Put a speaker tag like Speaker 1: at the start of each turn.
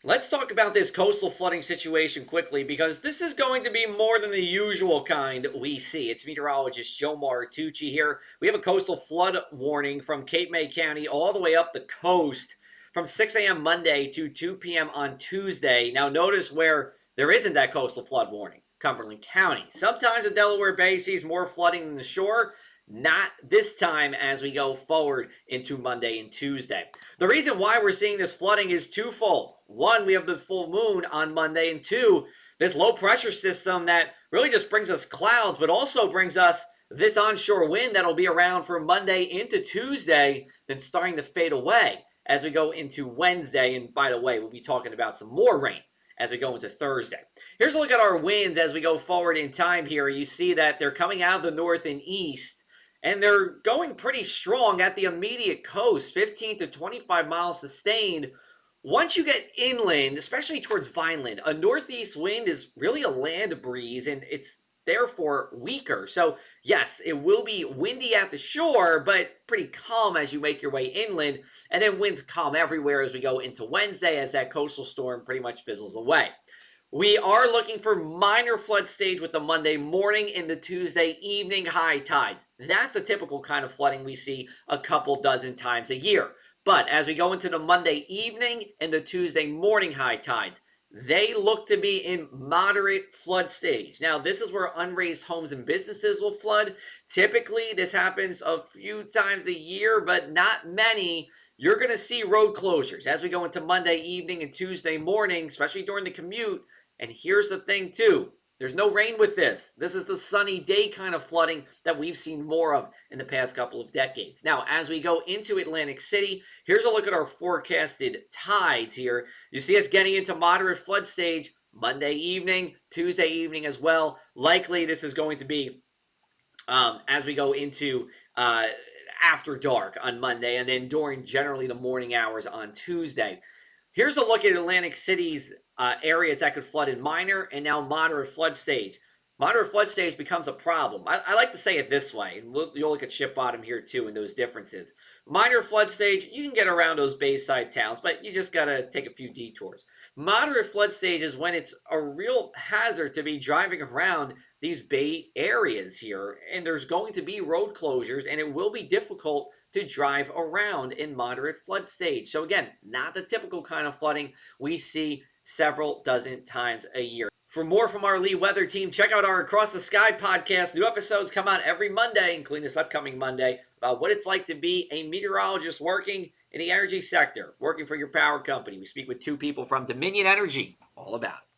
Speaker 1: Let's talk about this coastal flooding situation quickly because this is going to be more than the usual kind we see. It's meteorologist Joe Martucci here. We have a coastal flood warning from Cape May County all the way up the coast from 6 a.m. Monday to 2 p.m. on Tuesday. Now, notice where there isn't that coastal flood warning. Cumberland County. Sometimes the Delaware Bay sees more flooding than the shore. Not this time as we go forward into Monday and Tuesday. The reason why we're seeing this flooding is twofold. One, we have the full moon on Monday, and two, this low pressure system that really just brings us clouds, but also brings us this onshore wind that'll be around for Monday into Tuesday, then starting to fade away as we go into Wednesday. And by the way, we'll be talking about some more rain as we go into Thursday. Here's a look at our winds as we go forward in time here. You see that they're coming out of the north and east, and they're going pretty strong at the immediate coast, 15 to 25 miles sustained. Once you get inland, especially towards Vineland, a northeast wind is really a land breeze, and it's therefore weaker. So yes, it will be windy at the shore, but pretty calm as you make your way inland. And then winds calm everywhere as we go into Wednesday as that coastal storm pretty much fizzles away. We are looking for minor flood stage with the Monday morning and the Tuesday evening high tides. That's the typical kind of flooding we see a couple dozen times a year. But as we go into the Monday evening and the Tuesday morning high tides, they look to be in moderate flood stage. Now, this is where unraised homes and businesses will flood. Typically, this happens a few times a year, but not many. You're going to see road closures as we go into Monday evening and Tuesday morning, especially during the commute. And here's the thing, too. There's no rain with this. This is the sunny day kind of flooding that we've seen more of in the past couple of decades. Now, as we go into Atlantic City, here's a look at our forecasted tides here. You see us getting into moderate flood stage Monday evening, Tuesday evening as well. Likely this is going to be as we go into after dark on Monday and then during generally the morning hours on Tuesday. Here's a look at Atlantic City's areas that could flood in minor and now moderate flood stage. Moderate flood stage becomes a problem. I like to say it this way, and you'll look at ship bottom here too and those differences. Minor flood stage, you can get around those bayside towns, but you just got to take a few detours. Moderate flood stage is when it's a real hazard to be driving around these bay areas here, and there's going to be road closures, and it will be difficult to drive around in moderate flood stage. So again, not the typical kind of flooding we see several dozen times a year. For more from our Lee Weather team, check out our Across the Sky podcast. New episodes come out every Monday, including this upcoming Monday, about what it's like to be a meteorologist working in the energy sector, working for your power company. We speak with two people from Dominion Energy all about it.